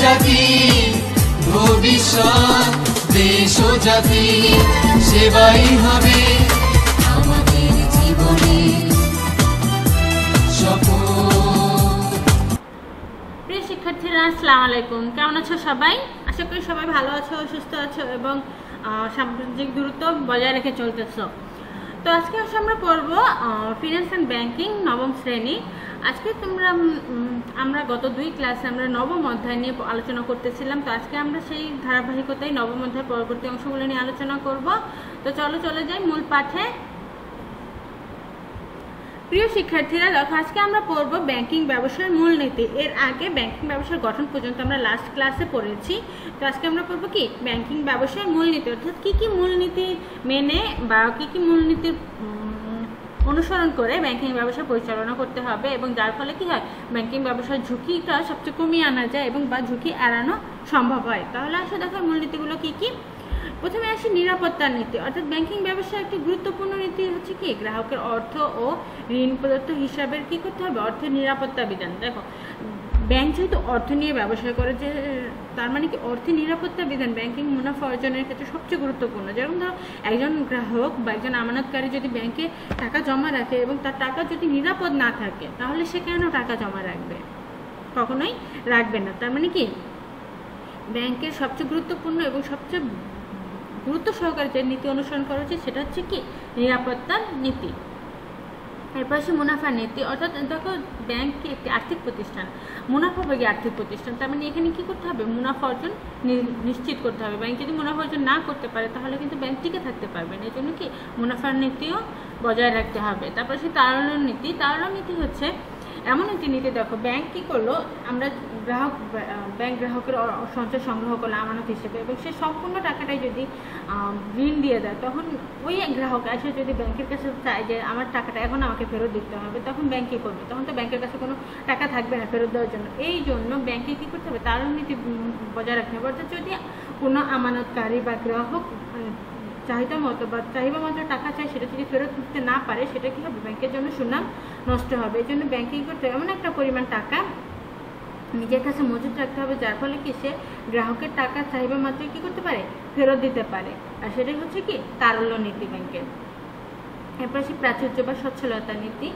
জাতি, ভবিষ্যৎ দেশ ও জাতি, সেবাই হবে আমাদের জীবনে শপথ। প্রিয় শিক্ষার্থীরা, আসসালামু আলাইকুম। কেমন আছো সবাই? আশা করি সবাই ভালো আছো, সুস্থ আছো এবং সামাজিক দূরত্ব বজায় রেখে চলতেছো। তো আজকে আমরা পড়ব ফিনান্স অ্যান্ড ব্যাংকিং নবম শ্রেণী। আজকে আমরা গত 2 ক্লাসে আমরা নবম অধ্যায় নিয়ে আলোচনা করতেছিলাম। তো আজকে আমরা সেই ধারাবাহিকতায় নবম অধ্যায় পরবর্তী অংশগুলো নিয়ে আলোচনা করব। তো চলে যাই মূল পাঠে। প্রিয় শিক্ষার্থীরা, দেখো আজকে আমরা পড়ব ব্যাংকিং ব্যবসার মূলনীতি। এর আগে ব্যাংকিং ব্যবসার গঠন পর্যন্ত আমরা লাস্ট ক্লাসে পড়েছি। তো আজকে আমরা পড়ব কি ব্যাংকিং ব্যবসার মূলনীতি, অর্থাৎ কি কি মূলনীতি মেনে বা কি কি মূলনীতির অনুসরণ করে ব্যাংকিং ব্যবসা পরিচালনা করতে হবে এবং যার ফলে কি হয় ব্যাংকিং ব্যবসার ঝুঁকিটা সবচেয়ে কমিয়ে আনা যায় এবং বা ঝুঁকি এড়ানো সম্ভব হয়। তাহলে আসলে দেখো মূলনীতিগুলো কি কি। প্রথমে আসি নিরাপত্তার নীতি, অর্থাৎ ব্যাংকিং ব্যবসার একটি গুরুত্বপূর্ণ নীতি হচ্ছে কি গ্রাহকের অর্থ ও ঋণ প্রদত্ত হিসাবের কি করতে হবে অর্থের নিরাপত্তা বিধান। দেখো ব্যাংক যেহেতু অর্থ নিয়ে ব্যবসা করে, যে তার মানে কি অর্থের নিরাপত্তা বিধান ব্যাংকিং মুনাফা অর্জনের ক্ষেত্রে সবচেয়ে গুরুত্বপূর্ণ। যেরকম ধরো একজন গ্রাহক বা একজন আমানতকারী যদি ব্যাংকে টাকা জমা রাখে এবং তার টাকা যদি নিরাপদ না থাকে তাহলে সে কেন টাকা জমা রাখবে? কখনোই রাখবে না। তার মানে কি ব্যাংকের সবচেয়ে গুরুত্বপূর্ণ এবং সবচেয়ে গুরুত্ব সহকারে যে নীতি অনুসরণ করা উচিত সেটা হচ্ছে কি নিরাপত্তার নীতি। এরপর আসে মুনাফার নীতি, অর্থাৎ দেখো ব্যাংক কি একটি আর্থিক প্রতিষ্ঠান, মুনাফাভোগী আর্থিক প্রতিষ্ঠান। তার মানে এখানে কি করতে হবে মুনাফা অর্জন নিশ্চিত করতে হবে। ব্যাংক যদি মুনাফা অর্জন না করতে পারে তাহলে কিন্তু ব্যাংক টিকে থাকতে পারবে না। এই জন্য কি মুনাফার নীতিও বজায় রাখতে হবে। তারপর সে তারল্য নীতি। তারল্য নীতি হচ্ছে এমন একটি নীতি, দেখো ব্যাংক কি করলো, আমরা ব্যাংক গ্রাহকের সঞ্চয় সংগ্রহ করলো আমানত হিসেবে এবং সে সম্পূর্ণ টাকাটাই যদি ঋণ দিয়ে দেয়, তখন ওই গ্রাহক এসে যদি ব্যাংকের কাছে চায় যে আমার টাকাটা এখন আমাকে ফেরত দিতে হবে, তখন ব্যাংক কী করবে? তখন তো ব্যাংকের কাছে কোনো টাকা থাকবে না ফেরত দেওয়ার জন্য। এই জন্য ব্যাংকে কী করতে হবে তারল্য নীতি বজায় রাখতে হবে। অর্থাৎ যদি কোনো আমানতকারী বা গ্রাহক চাহিদা মতো বা চাহিদা মতো টাকা চাই, সেটা যদি ফেরত দিতে না পারে সেটা কি হবে ব্যাংকের জন্য সুনাম নষ্ট হবে। এই জন্য ব্যাংকে কী করতে হবে এমন একটা পরিমাণ টাকা নিজের কাছে মজুত রাখতে হবে যার ফলে কি সে গ্রাহকের টাকা চাহিদা মাত্রই কী করতে পারে ফেরত দিতে পারে। আর সেটাই হচ্ছে কি তারল্য নীতি ব্যাংকের। এরপর সে প্রাচুর্য বা সচ্ছলতা নীতি,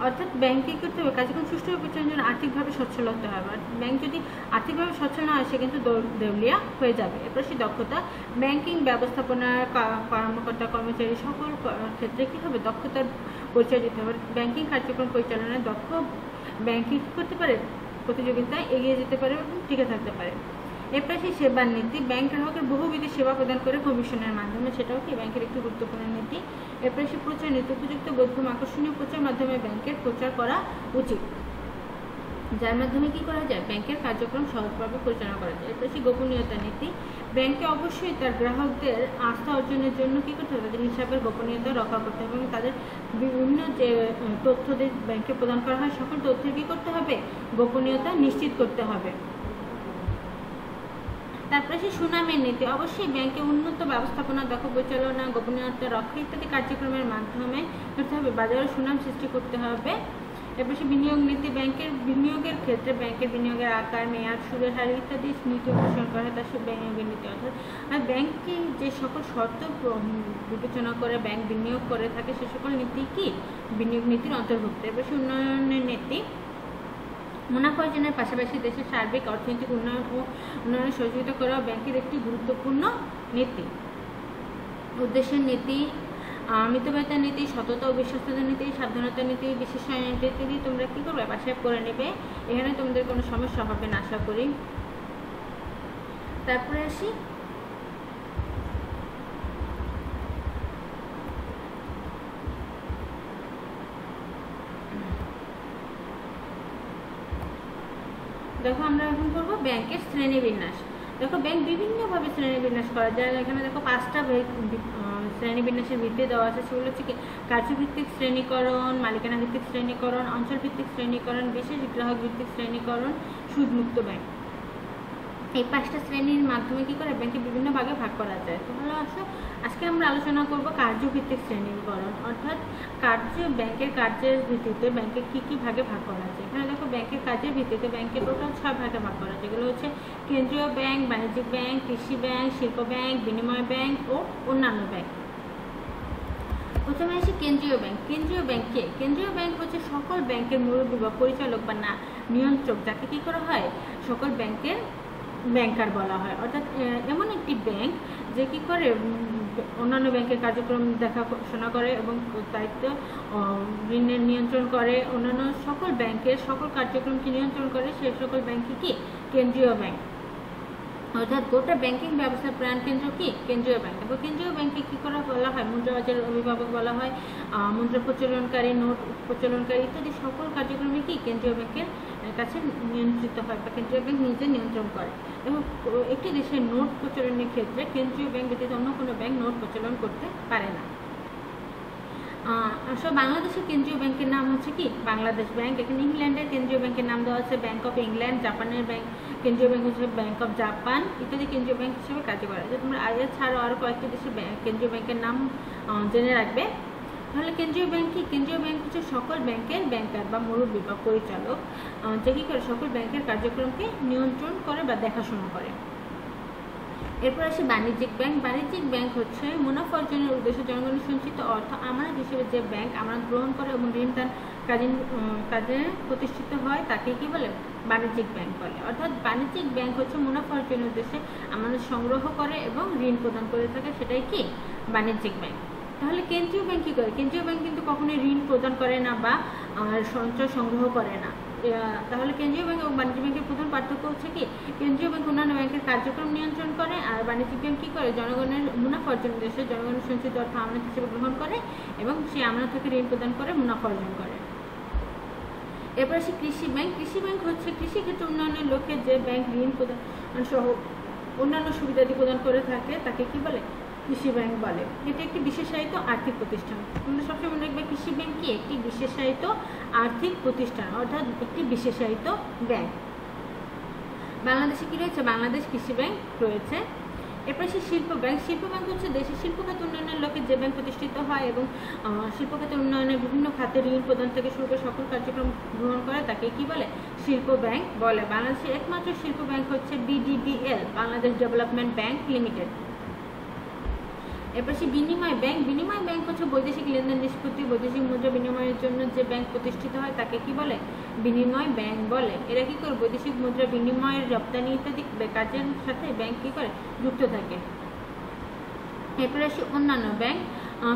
অর্থাৎ ব্যাংকে করতে হবে কার্যক্রম সুষ্ঠুভাবে পরিচালনার জন্য আর্থিকভাবে সচ্ছল হতে হবে। ব্যাংক যদি আর্থিকভাবে সচ্ছল না হয় সে কিন্তু দেউলিয়া হয়ে যাবে। এরপর সে দক্ষতা, ব্যাংকিং ব্যবস্থাপনার কর্মকর্তা কর্মচারী সকল ক্ষেত্রে কী হবে দক্ষতার পরিচয় দিতে হবে। ব্যাংকিং কার্যক্রম পরিচালনায় দক্ষ ব্যাংকিং কী করতে পারে প্রতিযোগিতায় এগিয়ে যেতে পারে এবং টিকে থাকতে পারে। এরপর সেই সেবার নীতি, ব্যাংক গ্রাহকের বহুবিধ সেবা প্রদান করে কমিশনের মাধ্যমে, সেটাও কি ব্যাংকের একটি গুরুত্বপূর্ণ নীতি। এরপর সে প্রচার নীতি, উপযুক্ত বোধগম্য আকর্ষণীয় প্রচার মাধ্যমে ব্যাংকের প্রচার করা উচিত যার মাধ্যমে কি করা যায় ব্যাংকের কার্যক্রম সহজভাবে পরিচালনা করা যায়। এরপর সে গোপনীয়তা নীতি, ব্যাংকে অবশ্যই তার গ্রাহকদের আস্থা অর্জনের জন্য কী করতে হবে তাদের হিসাবের গোপনীয়তা রক্ষা করতে হবে এবং তাদের বিভিন্ন যে তথ্যদের ব্যাংকে প্রদান করা হয় সকল তথ্যের কী করতে হবে গোপনীয়তা নিশ্চিত করতে হবে। তারপরে সে সুনামের নীতি, অবশ্যই ব্যাংকে উন্নত ব্যবস্থাপনা দক্ষ পরিচালনা গোপনীয়তা রক্ষা ইত্যাদি কার্যক্রমের মাধ্যমে করতে হবে, বাজারে সুনাম সৃষ্টি করতে হবে। এরপর সে বিনিয়োগ নীতি, ব্যাংকের বিনিয়োগের ক্ষেত্রে ব্যাংকের বিনিয়োগের আকার মেয়াদ সুদের হার ইত্যাদি নীতি অনুসরণ করা হয়, তার সব বিনিয়োগের নীতি। অর্থাৎ আর ব্যাংকে যে সকল শর্ত বিবেচনা করে ব্যাংক বিনিয়োগ করে থাকে সে সকল নীতি কি বিনিয়োগ নীতির অন্তর্ভুক্ত। এরপর সে উন্নয়নের নীতি, মুনাফা অর্জনের পাশাপাশি দেশের সার্বিক অর্থনৈতিক উন্নয়ন ও উন্নয়নে সহযোগিতা করা ব্যাংকের একটি গুরুত্বপূর্ণ নীতি। উদ্দেশ্যের নীতি, মিতব্যয়িতা নীতি, সততা ও বিশ্বস্ততার নীতি, সাবধানতার নীতি, বিশেষায়ন নীতি ইত্যাদি তোমরা কী করবে বাসায় করে নেবে। এখানে তোমাদের কোনো সমস্যা হবে না আশা করি। তারপরে আসি দেখো আমরা এখন করবো ব্যাংকের শ্রেণীবিন্যাস। দেখো ব্যাংক বিভিন্নভাবে শ্রেণীবিন্যাস করা যায়। এখানে দেখো 5টা শ্রেণীবিন্যাসের ভিত্তি দেওয়া আছে। সেগুলো হচ্ছে কি কার্যভিত্তিক শ্রেণীকরণ, মালিকানা ভিত্তিক শ্রেণীকরণ, অঞ্চল ভিত্তিক শ্রেণীকরণ, বিশেষ গ্রাহক ভিত্তিক শ্রেণীকরণ, সুদমুক্ত ব্যাংক। এই 5টা শ্রেণীর মাধ্যমে কি করে ব্যাংকে বিভিন্ন ভাগে ভাগ করা যায়। তাহলে আসো আজকে আমরা আলোচনা করব কার্যভিত্তিক শ্রেণীকরণ, অর্থাৎ ব্যাংকের কার্যের ভিত্তিতে ব্যাংকে কি কি ভাগে ভাগ করা যায়। এখানে দেখো ব্যাংকের কাজের ভিত্তিতে ব্যাংকে টোটাল 6 ভাগে ভাগ করা যায়, যেগুলো হচ্ছে কেন্দ্রীয় ব্যাংক, বাণিজ্যিক ব্যাংক, কৃষি ব্যাংক, শিল্প ব্যাংক, বিনিময় ব্যাংক ও অন্যান্য ব্যাংক। প্রথমে আসি কেন্দ্রীয় ব্যাংক। কেন্দ্রীয় ব্যাংক হচ্ছে সকল ব্যাংকের মুরব্বী বা পরিচালক বা নিয়ন্ত্রক, যাকে কি করা হয় সকল ব্যাংকের ব্যাংকার বলা হয়। অর্থাৎ এমন একটি ব্যাংক যে কি করে অন্যান্য ব্যাংকের কার্যক্রম দেখাশোনা করে এবং দায়িত্ব ঋণের নিয়ন্ত্রণ করে, অন্যান্য সকল ব্যাংকের সকল কার্যক্রমকে নিয়ন্ত্রণ করে, সেই সকল ব্যাংকই কি কেন্দ্রীয় ব্যাংক। অর্থাৎ গোটা ব্যাংকিং ব্যবস্থার প্রাণকেন্দ্র কি কেন্দ্রীয় ব্যাংক। এবং কেন্দ্রীয় ব্যাংকে কি করা বলা হয়, মুদ্রা বাজারের অভিভাবক বলা হয়, মুদ্রা প্রচলনকারী, নোট প্রচলনকারী ইত্যাদি সকল কার্যক্রমে কি কেন্দ্রীয় ব্যাংকের কাছে নিয়ন্ত্রিত হয় বা কেন্দ্রীয় ব্যাংক নিজে নিয়ন্ত্রণ করে। এবং একটি দেশের নোট প্রচলনের ক্ষেত্রে কেন্দ্রীয় ব্যাংক ব্যতীত অন্য কোনো ব্যাংক নোট প্রচলন করতে পারে না। আসলে বাংলাদেশের কেন্দ্রীয় ব্যাংকের নাম হচ্ছে কি বাংলাদেশ ব্যাংক। এখানে ইংল্যান্ডের কেন্দ্রীয় ব্যাংকের নাম দেওয়া আছে ব্যাংক অফ ইংল্যান্ড, জাপানের কেন্দ্রীয় ব্যাংক হচ্ছে ব্যাংক অফ জাপান ইত্যাদি কেন্দ্রীয় ব্যাংক হিসেবে কার্যকর হয়। তোমরা ছাড়াও আরও কয়েকটি দেশের কেন্দ্রীয় ব্যাংকের নাম জেনে রাখবে। তাহলে কেন্দ্রীয় ব্যাংক কি? কেন্দ্রীয় ব্যাংক হচ্ছে সকল ব্যাংকের ব্যাংকার বা মুরব্বী বা পরিচালক, যে কি করে সকল ব্যাংকের কার্যক্রমকে নিয়ন্ত্রণ করে বা দেখাশোনা করে। এরপর আসে বাণিজ্যিক ব্যাংক। বাণিজ্যিক ব্যাংক হচ্ছে মুনাফা অর্জনের উদ্দেশ্যে জনগণের সঞ্চিত অর্থ আমানত হিসেবে যে ব্যাংক আমানত গ্রহণ করে এবং ঋণ দান কাজে প্রতিষ্ঠিত হয় তাকে কি বলে বাণিজ্যিক ব্যাংক বলে। অর্থাৎ বাণিজ্যিক ব্যাংক হচ্ছে মুনাফা অর্জনের উদ্দেশ্যে আমানত সংগ্রহ করে এবং ঋণ প্রদান করে থাকে, সেটাই কি বাণিজ্যিক ব্যাংক। তাহলে কেন্দ্রীয় ব্যাংক কী করে? কেন্দ্রীয় ব্যাংক কিন্তু কখনোই ঋণ প্রদান করে না বা সঞ্চয় সংগ্রহ করে না। তাহলে কেন্দ্রীয় ব্যাংক এবং বাণিজ্যিক ব্যাংকের প্রধান পার্থক্য হচ্ছে কি কেন্দ্রীয় ব্যাংক অন্যান্য ব্যাংকের কার্যক্রম নিয়ন্ত্রণ করে, আর বাণিজ্যিক ব্যাংক কী করে জনগণের মুনাফা অর্জন উদ্দেশ্যে জনগণের সঞ্চিত অর্থ আমানত হিসেবে গ্রহণ করে এবং সেই আমানত থেকে ঋণ প্রদান করে মুনাফা অর্জন করে। এরপর আসি কৃষি ব্যাংক। কৃষি ব্যাংক হচ্ছে কৃষিক্ষেত্রে উন্নয়নের লক্ষ্যে যে ব্যাংক ঋণ প্রদান সহ অন্যান্য সুবিধাদি প্রদান করে থাকে তাকে কি বলে কৃষি ব্যাংক বলে। এটি একটি বিশেষায়িত আর্থিক প্রতিষ্ঠান। তোমরা সবসময় মনে রাখবে কৃষি ব্যাংক কি একটি বিশেষায়িত আর্থিক প্রতিষ্ঠান, অর্থাৎ একটি বিশেষায়িত ব্যাংক। বাংলাদেশে কি রয়েছে? বাংলাদেশ কৃষি ব্যাংক রয়েছে। এরপর সে শিল্প ব্যাংক। শিল্প ব্যাংক হচ্ছে দেশের শিল্পখাত উন্নয়নের লক্ষ্যে যে ব্যাংক প্রতিষ্ঠিত হয় এবং শিল্পখাতের উন্নয়নের বিভিন্ন খাতে ঋণ প্রদান থেকে শুরু করে সকল কার্যক্রম গ্রহণ করে তাকে কি বলে শিল্প ব্যাংক বলে। বাংলাদেশের একমাত্র শিল্প ব্যাংক হচ্ছে BDBL, Bangladesh development bank limited. এরপর সে বিনিময় ব্যাংক। বিনিময় ব্যাংক হচ্ছে বৈদেশিক লেনদেন নিষ্পত্তি, বৈদেশিক মুদ্রা বিনিময়ের জন্য যে ব্যাংক প্রতিষ্ঠিত হয় তাকে কি বলে বিনিময় ব্যাংক বলে। এরা কি করে বৈদেশিক মুদ্রা বিনিময়ের রপ্তানি ইত্যাদি কাজের সাথে ব্যাংক কি করে যুক্ত থাকে। এরপরে আসি অন্যান্য ব্যাংক।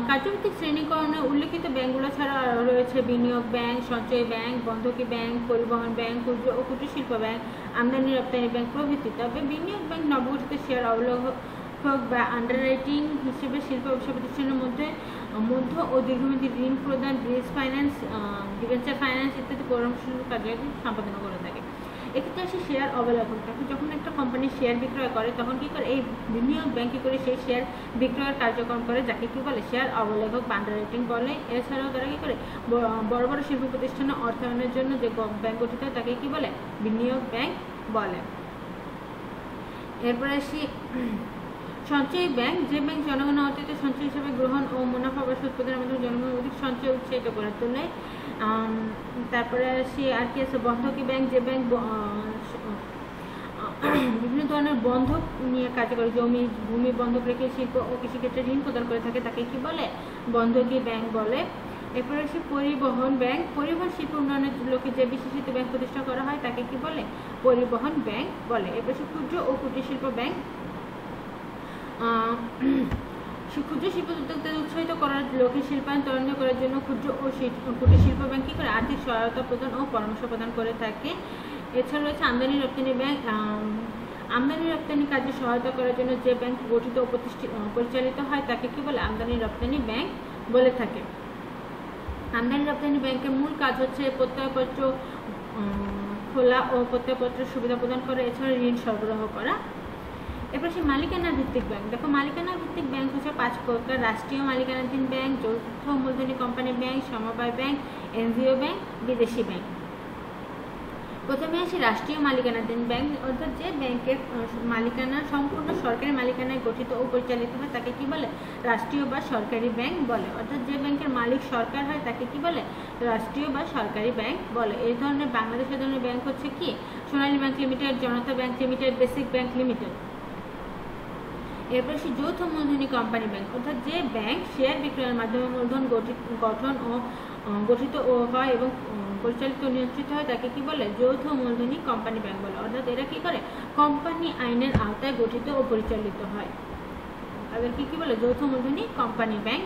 কার্যভিত্তিক শ্রেণীকরণে উল্লেখিত ব্যাংকগুলো ছাড়া রয়েছে বিনিয়োগ ব্যাংক, সঞ্চয় ব্যাংক, বন্ধকি ব্যাংক, পরিবহন ব্যাংক, ক্ষুদ্র ও কুটির শিল্প ব্যাংক, আমদানি রপ্তানি ব্যাংক প্রভৃতি। তবে বিনিয়োগ ব্যাংক নবগঠিত শেয়ার অবলম্বন বা আন্ডাররাইটিং হিসেবে শিল্প ব্যবসা প্রতিষ্ঠানের মধ্যে মধ্য ও দীর্ঘমেয়াদী ঋণ প্রদান, ব্রিজ ফাইন্যান্স, ডিবেঞ্চার ফাইন্যান্স ইত্যাদি পরামর্শ কার্যক্রম সম্পাদন করে থাকে। এক্ষেত্রে আসে শেয়ার অবলেখক। যখন একটা কোম্পানি শেয়ার বিক্রয় করে তখন কি করে এই বিনিয়োগ ব্যাংক কি করে সেই শেয়ার বিক্রয়ের কার্যক্রম করে, যাকে কি বলে শেয়ার অবলেখক বা আন্ডাররাইটিং বলে। এছাড়াও তারা কি করে বড় বড় শিল্প প্রতিষ্ঠানে অর্থায়নের জন্য যে ব্যাংক গঠিত হয় তাকে কি বলে বিনিয়োগ ব্যাংক বলে। এরপরে আসি সঞ্চয় ব্যাংক। যে ব্যাংক জনগণের অতীত সঞ্চয় হিসেবে গ্রহণ ও মুনাফা বা সুদ প্রদানের মাধ্যমে জনগণের অধিক সঞ্চয় উৎসাহিত করে তোলে। তারপরে আসি আর কি আছে বন্ধকি ব্যাংক। যে ব্যাংক বিভিন্ন ধরনের বন্ধক নিয়ে কাজ করে, জমি ভূমি বন্ধক রেখে শিল্প ও কৃষিক্ষেত্রে ঋণ প্রদান করে থাকে তাকে কি বলে বন্ধকি ব্যাংক বলে। এরপরে আসি পরিবহন ব্যাংক। পরিবহন শিল্প উন্নয়নের লক্ষ্যে যে বিশেষিত ব্যাংক প্রতিষ্ঠা করা হয় তাকে কি বলে পরিবহন ব্যাংক বলে। এরপর ক্ষুদ্র ও কুটির শিল্প ব্যাংক। ক্ষুদ্র শিল্প উদ্যোক্তাদের উৎসাহিত করার লক্ষ্যে শিল্পায়ন ত্বরান্বিত করার জন্য ক্ষুদ্র ও কুটির শিল্প ব্যাংক কি করে আর্থিক সহায়তা প্রদান ও পরামর্শ প্রদান করে থাকে। এছাড়া রয়েছে আমদানি রপ্তানি ব্যাংক। আমদানি রপ্তানি কাজে সহায়তা করার জন্য যে ব্যাংক গঠিত ও পরিচালিত হয় তাকে কি বলে আমদানি রপ্তানি ব্যাংক বলে থাকে। আমদানি রপ্তানি ব্যাংকের মূল কাজ হচ্ছে প্রত্যয়পত্র খোলা ও প্রত্যয়পত্রের সুবিধা প্রদান করা, এছাড়া ঋণ সরবরাহ করা। এরপর সে মালিকানা ভিত্তিক ব্যাংক। দেখো মালিকানা ভিত্তিক ব্যাংক হচ্ছে 5 প্রকার: রাষ্ট্রীয় মালিকানাধীন ব্যাংক, যৌথ মূলধনী কোম্পানি ব্যাংক, সমবায় ব্যাংক, এনজিও ব্যাংক, বিদেশি ব্যাংক। প্রথমে আসি রাষ্ট্রীয় মালিকানাধীন ব্যাংক, অর্থাৎ যে ব্যাংকের মালিকানা সম্পূর্ণ সরকারি মালিকানায় গঠিত ও পরিচালিত হয় তাকে কি বলে? রাষ্ট্রীয় বা সরকারি ব্যাংক বলে। অর্থাৎ যে ব্যাংকের মালিক সরকার হয় তাকে কি বলে? রাষ্ট্রীয় বা সরকারি ব্যাংক বলে। এই ধরনের বাংলাদেশের ধরনের ব্যাংক হচ্ছে কি? Sonali bank limited, Janata bank limited, basic bank limited. এরপর সে যৌথ মূলধনী কোম্পানি ব্যাংক, অর্থাৎ যে ব্যাংক শেয়ার বিক্রয়ের মাধ্যমে মূলধন গঠিত ও হয় এবং পরিচালিত ও নিয়ন্ত্রিত হয় তাকে কি বলে? যৌথ মূলধনী কোম্পানি ব্যাংক বলে। অর্থাৎ এরা কি করে? কোম্পানি আইনের আওতায় গঠিত ও পরিচালিত হয়, তাদেরকে কি বলে? যৌথ মূলধনী কোম্পানি ব্যাংক।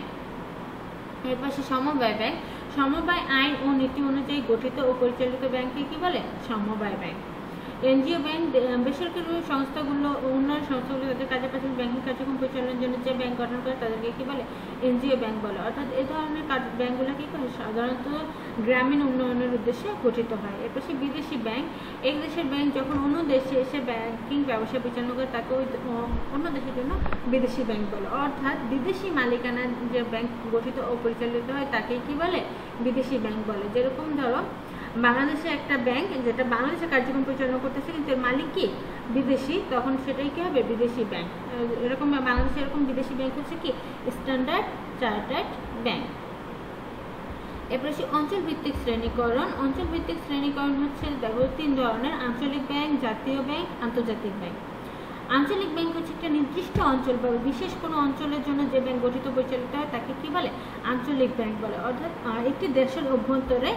এরপর সে সমবায় ব্যাংক, সমবায় আইন ও নীতি অনুযায়ী গঠিত ও পরিচালিত ব্যাংককে কি বলে? সমবায় ব্যাংক। এনজিও ব্যাংক, বেসরকারি সংস্থাগুলো উন্নয়ন সংস্থাগুলো তাদের কাজের পাশাপাশি ব্যাংকিং কার্যক্রম পরিচালনার জন্য যে ব্যাংক গঠন করে তাদেরকে কি বলে? এনজিও ব্যাংক বলে। অর্থাৎ এই ধরনের ব্যাংকগুলো কি করে? সাধারণত গ্রামীণ উন্নয়নের উদ্দেশ্যে গঠিত হয়। এরপর সে বিদেশি ব্যাংক, এক দেশের ব্যাংক যখন অন্য দেশে এসে ব্যাংকিং ব্যবসা পরিচালনা করে তাকে ওই অন্য দেশের জন্য বিদেশি ব্যাংক বলে। অর্থাৎ বিদেশি মালিকানার যে ব্যাংক গঠিত ও পরিচালিত হয় তাকে কি বলে? বিদেশি ব্যাংক বলে। যেরকম ধরো বাংলাদেশে একটা ব্যাংক যেটা বাংলাদেশে কার্যক্রম পরিচালনা করতেছে কিন্তু এর মালিক কি? বিদেশি, তখন সেটাই কি হবে? বিদেশি ব্যাংক। এরকম বাংলাদেশে এরকম বিদেশি ব্যাংক হচ্ছে কি? Standard chartered bank. এরপরে সে অঞ্চল ভিত্তিক শ্রেণীকরণ। অঞ্চল ভিত্তিক শ্রেণীকরণ হচ্ছে দেখো 3 ধরনের: আঞ্চলিক ব্যাংক, জাতীয় ব্যাংক, আন্তর্জাতিক ব্যাংক। আঞ্চলিক ব্যাংক হচ্ছে একটা নির্দিষ্ট অঞ্চল বা বিশেষ কোনো অঞ্চলের জন্য যে ব্যাংক গঠিত পরিচালিত হয় তাকে কি বলে? আঞ্চলিক ব্যাংক বলে। অর্থাৎ একটি দেশের অভ্যন্তরে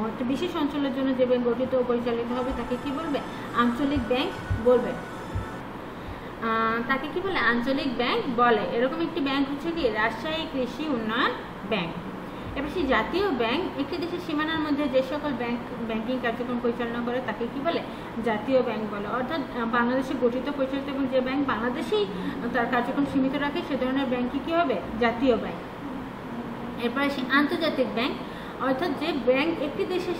একটা বিশেষ অঞ্চলের জন্য যে ব্যাংক গঠিত ও পরিচালিত হবে তাকে কি বলবে? আঞ্চলিক ব্যাংক বলবে। তাকে কি বলে? আঞ্চলিক ব্যাংক বলে। এরকম একটি ব্যাংক হচ্ছে কি? রাজশাহী কৃষি উন্নয়ন ব্যাংক। এবার সেই জাতীয় ব্যাংক একটি দেশের সীমানার মধ্যে যে সকল ব্যাংকিং কার্যক্রম পরিচালনা করে তাকে কি বলে? জাতীয় ব্যাংক বলে। অর্থাৎ বাংলাদেশে গঠিত পরিচালিত এবং যে ব্যাংক বাংলাদেশেই তার কার্যক্রম সীমিত রাখে সে ধরনের ব্যাংকই কি হবে? জাতীয় ব্যাংক। এরপরে সেই আন্তর্জাতিক ব্যাংক, অর্থাৎ যে ব্যাংক একটি দেশের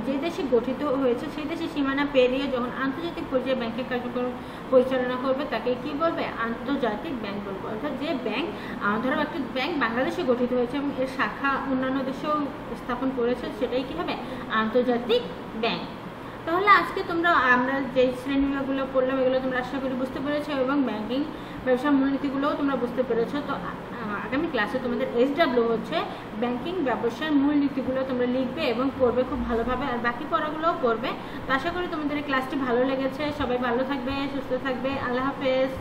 যে দেশে গঠিত হয়েছে সেই দেশের সীমানা পেরিয়ে যখন আন্তর্জাতিক পর্যায়ে ব্যাংকের কার্যক্রম পরিচালনা করবে তাকে কি বলবে? আন্তর্জাতিক ব্যাংক বলবে। অর্থাৎ যে ব্যাংক ধরো একটা ব্যাংক বাংলাদেশে গঠিত হয়েছে এবং এর শাখা অন্যান্য দেশেও স্থাপন করেছে সেটাই কি হবে? আন্তর্জাতিক ব্যাংক। তাহলে আজকে আমরা যে শ্রেণীগুলো পড়লাম এগুলো তোমরা আশা করি বুঝতে পেরেছো এবং ব্যাংকিং ব্যবসার মূলনীতিগুলোও তোমরা বুঝতে পেরেছো। তো আগামী ক্লাসে তোমাদের SW হচ্ছে ব্যাংকিং ব্যবসার মূলনীতিগুলো তোমরা লিখবে এবং পড়বে খুব ভালোভাবে, আর বাকি পড়াগুলোও পড়বে। তো আশা করি তোমাদের এই ক্লাসটি ভালো লেগেছে। সবাই ভালো থাকবে, সুস্থ থাকবে। আল্লাহ হাফেজ।